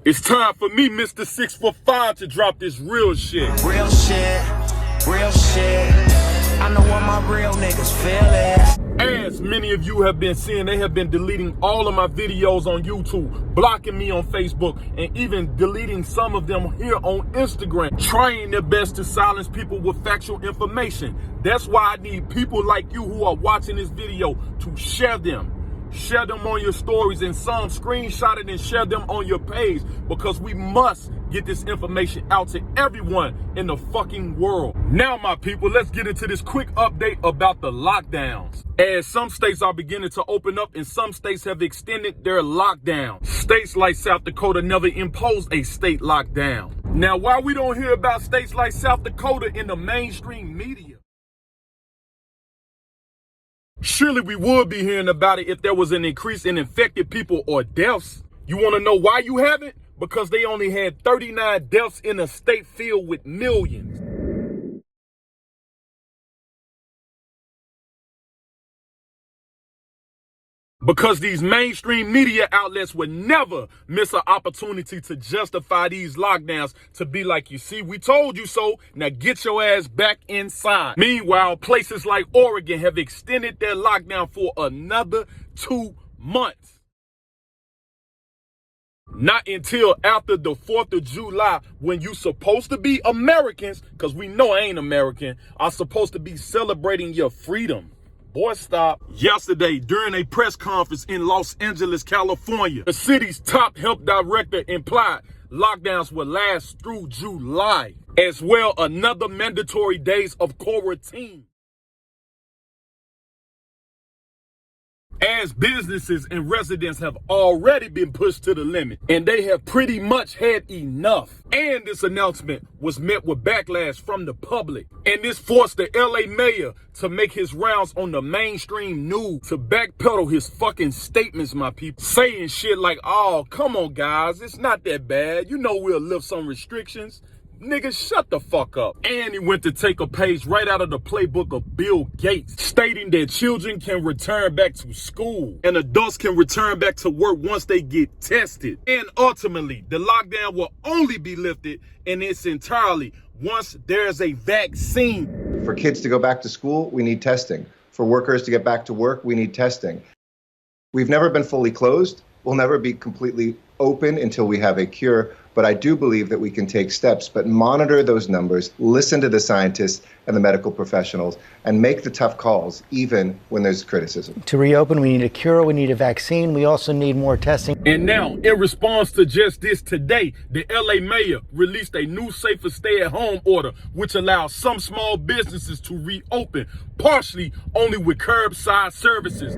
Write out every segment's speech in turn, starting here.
It's time for me, Mr. 6'5", to drop this real shit. Real shit, real shit. I know what my real niggas feel is. As many of you have been seeing, they have been deleting all of my videos on YouTube, blocking me on Facebook, and even deleting some of them here on Instagram, trying their best to silence people with factual information. That's why I need people like you who are watching this video to share them. Share them on your stories, and some screenshot it and share them on your page, because we must get this information out to everyone in the fucking world. Now, my people, let's get into this quick update about the lockdowns. As some states are beginning to open up and some states have extended their lockdown. States like South Dakota never imposed a state lockdown. Now, why we don't hear about states like South Dakota in the mainstream media? Surely we would be hearing about it if there was an increase in infected people or deaths. You want to know why you haven't? Because they only had 39 deaths in a state filled with millions. Because these mainstream media outlets would never miss an opportunity to justify these lockdowns, to be like, you see, we told you so, now get your ass back inside. Meanwhile, places like Oregon have extended their lockdown for another 2 months. Not until after the 4th of July, when you supposed to be Americans, because we know I ain't American, are supposed to be celebrating your freedom. Boy, stop. Yesterday, during a press conference in Los Angeles, California, the city's top health director implied lockdowns will last through July. As well, another mandatory days of quarantine. As businesses and residents have already been pushed to the limit, and they have pretty much had enough. And this announcement was met with backlash from the public. And this forced the LA mayor to make his rounds on the mainstream news to backpedal his fucking statements, my people. Saying shit like, oh, come on, guys, it's not that bad. You know we'll lift some restrictions. Nigga, shut the fuck up. And he went to take a page right out of the playbook of Bill Gates, stating that children can return back to school and adults can return back to work once they get tested. And ultimately, the lockdown will only be lifted in its entirety once there's a vaccine. For kids to go back to school, we need testing. For workers to get back to work, we need testing. We've never been fully closed. We'll never be completely open until we have a cure. But I do believe that we can take steps, but monitor those numbers, listen to the scientists and the medical professionals, and make the tough calls, even when there's criticism. To reopen, we need a cure, we need a vaccine, we also need more testing. And now, in response to just this today, the LA mayor released a new safer stay-at-home order, which allows some small businesses to reopen, partially only with curbside services.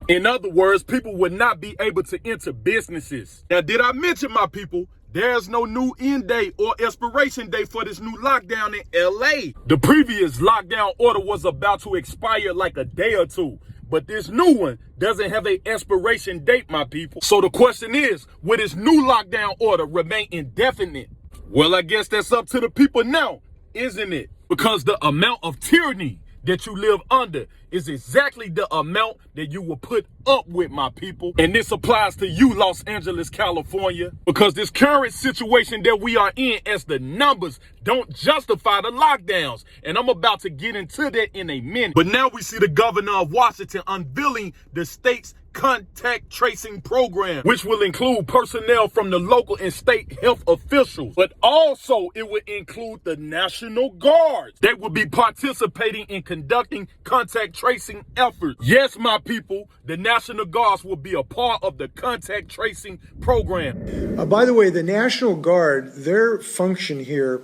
In other words, people would not be able to enter businesses. Now, did I mention, my people, there's no new end date or expiration date for this new lockdown in LA. The previous lockdown order was about to expire like a day or two, but this new one doesn't have an expiration date, my people. So the question is, will this new lockdown order remain indefinite? Well, I guess that's up to the people now, isn't it? Because the amount of tyranny that you live under is exactly the amount that you will put up with, my people. And this applies to you, Los Angeles, California, because this current situation that we are in, as the numbers don't justify the lockdowns. And I'm about to get into that in a minute. But now we see the governor of Washington unveiling the state's contact tracing program, which will include personnel from the local and state health officials, but also it will include the National Guard that will be participating in conducting contact tracing efforts. Yes, my people, the National Guards will be a part of the contact tracing program. By the way, the National Guard, their function here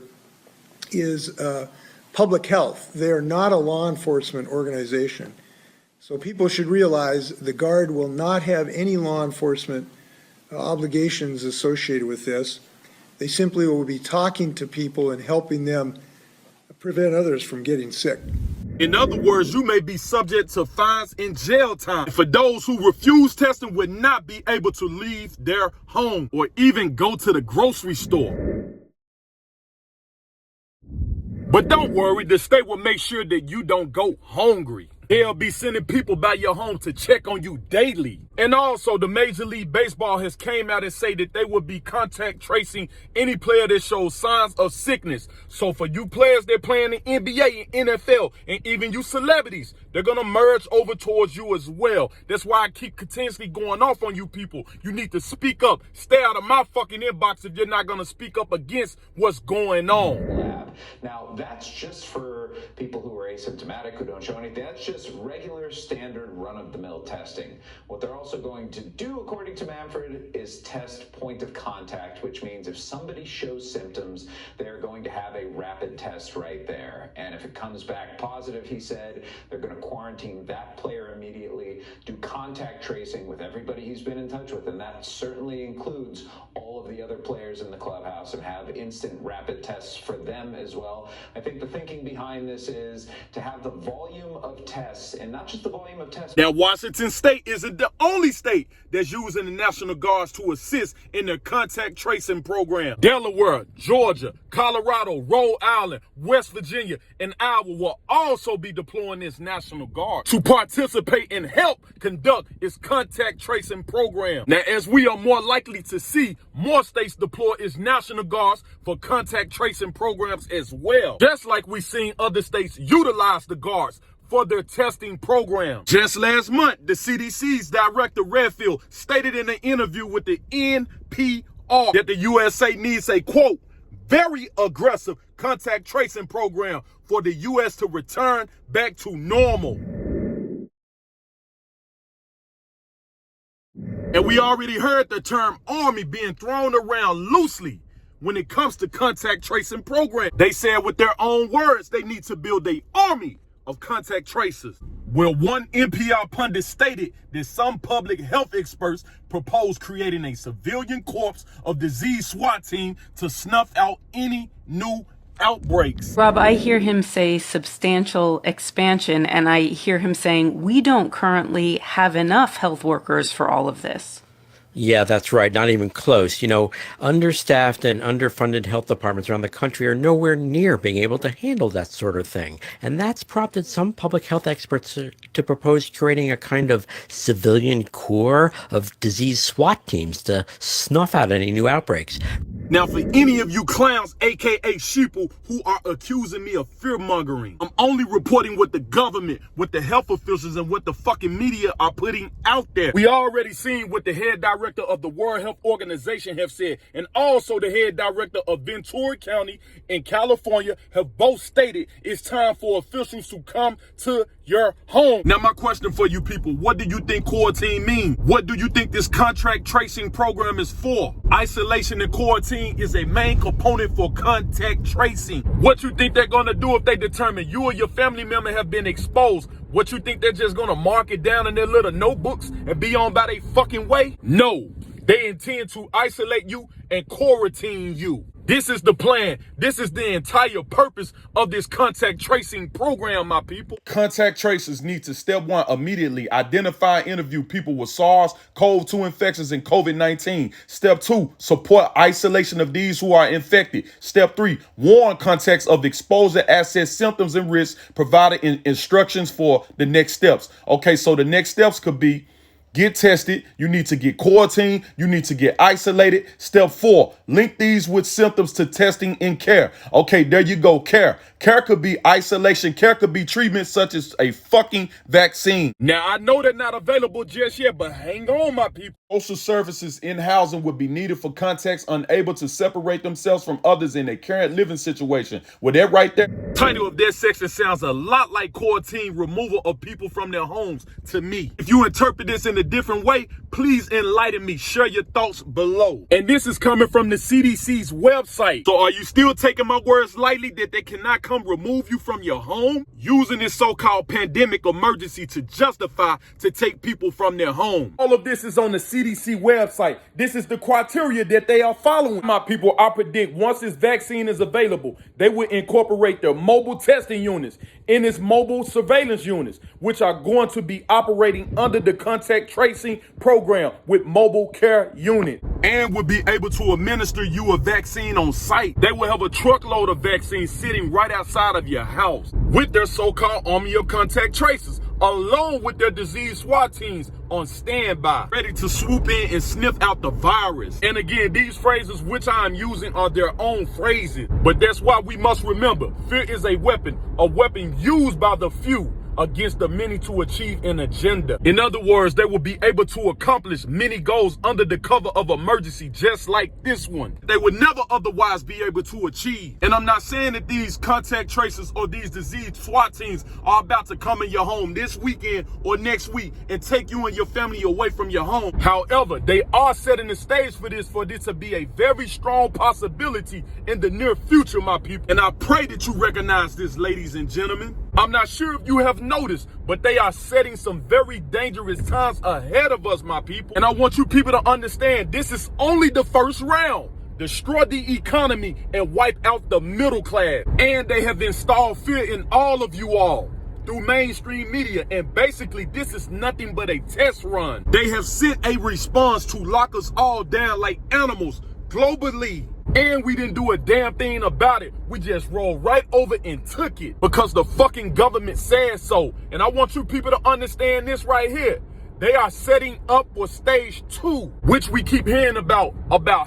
is public health. They are not a law enforcement organization. So people should realize the Guard will not have any law enforcement obligations associated with this. They simply will be talking to people and helping them prevent others from getting sick. In other words, you may be subject to fines and jail time. For those who refuse testing, would not be able to leave their home or even go to the grocery store. But don't worry, the state will make sure that you don't go hungry. They'll be sending people by your home to check on you daily. And also, the Major League Baseball has came out and say that they will be contact tracing any player that shows signs of sickness. So for you players that play in the NBA and NFL, and even you celebrities, they're going to merge over towards you as well. That's why I keep continuously going off on you people. You need to speak up. Stay out of my fucking inbox if you're not going to speak up against what's going on. Now, that's just for people who are asymptomatic, who don't show anything. That's just regular, standard, run-of-the-mill testing. What they're also going to do, according to Manfred, is test point of contact, which means if somebody shows symptoms, they're going to have a rapid test right there. And if it comes back positive, he said, they're going to quarantine that player immediately, do contact tracing with everybody he's been in touch with, and that certainly includes all of the other players in the clubhouse, and have instant rapid tests for them as well. I think the thinking behind this is to have the volume of tests, and not just the volume of tests. Now, Washington State isn't the only state that's using the National Guards to assist in their contact tracing program. Delaware, Georgia, Colorado, Rhode Island, West Virginia, and Iowa will also be deploying this National Guard to participate and help conduct its contact tracing program. Now, as we are more likely to see more states deploy its National Guards for contact tracing programs as well, just like we've seen other states utilize the guards for their testing program. Just last month, the CDC's Director Redfield stated in an interview with the NPR that the USA needs a, quote, very aggressive contact tracing program for the U.S. to return back to normal. And we already heard the term army being thrown around loosely when it comes to contact tracing program. They said with their own words, they need to build an army of contact tracers. Well, one NPR pundit stated that some public health experts propose creating a civilian corps of disease SWAT team to snuff out any new outbreaks. Rob, I hear him say substantial expansion, and I hear him saying we don't currently have enough health workers for all of this. Yeah, that's right. Not even close. You know, understaffed and underfunded health departments around the country are nowhere near being able to handle that sort of thing. And that's prompted some public health experts to propose creating a kind of civilian corps of disease SWAT teams to snuff out any new outbreaks. Now, for any of you clowns, aka sheeple, who are accusing me of fear-mongering, I'm only reporting what the government, what the health officials, and what the fucking media are putting out there. We already seen what the head director of the World Health Organization have said, and also the head director of Ventura County in California have both stated it's time for officials to come to your home. Now, my question for you people, what do you think quarantine means? What do you think this contract tracing program is for? Isolation and quarantine is a main component for contact tracing. What you think they're gonna do if they determine you or your family member have been exposed? What you think they're just gonna mark it down in their little notebooks and be on by their fucking way? No, they intend to isolate you and quarantine you. This is the plan. This is the entire purpose of this contact tracing program, my people. Contact tracers need to, step one, immediately identify and interview people with SARS, CoV-2 infections, and COVID-19. Step two, support isolation of these who are infected. Step three, warn contacts of exposure, assess symptoms and risks, provided instructions for the next steps. Okay, so the next steps could be get tested, you need to get quarantined, you need to get isolated. Step four, link these with symptoms to testing and care. Okay, there you go, care. Care could be isolation, care could be treatment such as a fucking vaccine. Now, I know they're not available just yet, but hang on, my people. Social services in housing would be needed for contacts unable to separate themselves from others in their current living situation. Well, that right there, title of that section sounds a lot like quarantine removal of people from their homes to me. If you interpret this in a different way, please enlighten me. Share your thoughts below. And this is coming from the CDC's website. So are you still taking my words lightly that they cannot come remove you from your home? Using this so-called pandemic emergency to justify to take people from their home. All of this is on the CDC website. This is the criteria that they are following. My people, I predict once this vaccine is available, they will incorporate their mobile testing units in its mobile surveillance units, which are going to be operating under the contact tracing program with mobile care unit, and will be able to administer you a vaccine on site. They will have a truckload of vaccines sitting right outside of your house with their so-called army of contact tracers. along with their disease SWAT teams on standby, ready to swoop in and sniff out the virus. And again, these phrases which I am using are their own phrases. But that's why we must remember, fear is a weapon used by the few against the many to achieve an agenda. In other words, they will be able to accomplish many goals under the cover of emergency, just like this one. They would never otherwise be able to achieve. And I'm not saying that these contact tracers or these disease SWAT teams are about to come in your home this weekend or next week and take you and your family away from your home. However, they are setting the stage for this to be a very strong possibility in the near future, my people. And I pray that you recognize this, ladies and gentlemen. I'm not sure if you have noticed, but they are setting some very dangerous times ahead of us, my people. And I want you people to understand, this is only the first round. Destroy the economy and wipe out the middle class. And they have installed fear in all of you all through mainstream media. And basically, this is nothing but a test run. They have sent a response to lock us all down like animals globally. And we didn't do a damn thing about it. We just rolled right over and took it because the fucking government said so. And I want you people to understand this right here. They are setting up for stage 2, which we keep hearing about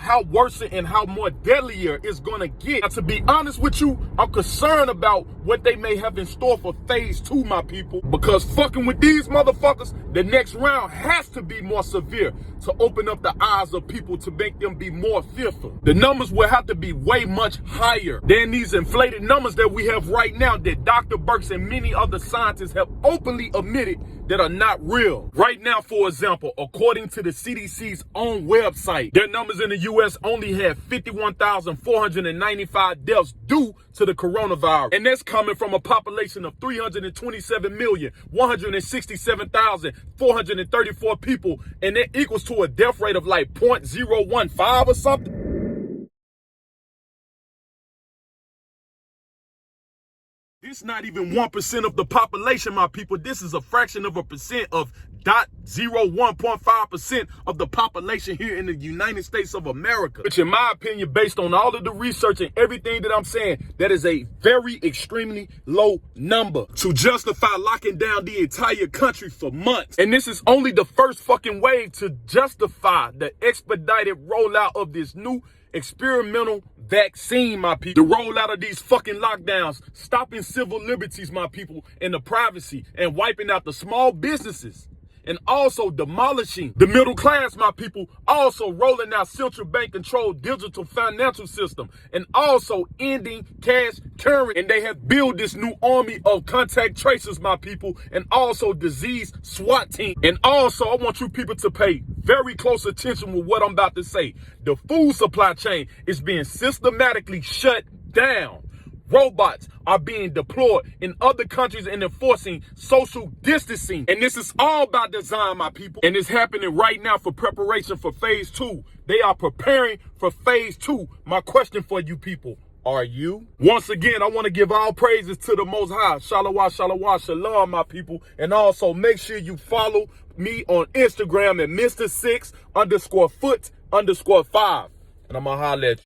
how worse and how more deadlier it's gonna get. Now, to be honest with you, I'm concerned about what they may have in store for phase 2, my people, because fucking with these motherfuckers, the next round has to be more severe to open up the eyes of people, to make them be more fearful. The numbers will have to be way much higher than these inflated numbers that we have right now, that Dr. Birx and many other scientists have openly admitted that are not real. Right now, for example, according to the CDC's own website, their numbers in the U.S. only have 51,495 deaths due to the coronavirus. And that's coming from a population of 327,167,434 people. And that equals to a death rate of like 0.015 or something. It's not even 1% of the population, my people. This is a fraction of a percent of 0.01.5% of the population here in the United States of America. Which, in my opinion, based on all of the research and everything that I'm saying, that is a very extremely low number to justify locking down the entire country for months. And this is only the first fucking wave to justify the expedited rollout of this new experimental vaccine, my people. The rollout of these fucking lockdowns, stopping civil liberties, my people, and the privacy, and wiping out the small businesses, and also demolishing the middle class, my people, also rolling out central bank controlled digital financial system, and also ending cash currency. And they have built this new army of contact tracers, my people, and also disease SWAT team. And also, I want you people to pay very close attention with what I'm about to say. The food supply chain is being systematically shut down. Robots are being deployed in other countries and enforcing social distancing. And this is all by design, my people. And it's happening right now for preparation for phase 2. They are preparing for phase 2. My question for you people, are you? Once again, I want to give all praises to the Most High. Shalawah, shalawah, shalom, my people. And also make sure you follow me on Instagram at Mr. 6_foot_5. And I'm going to holler at you.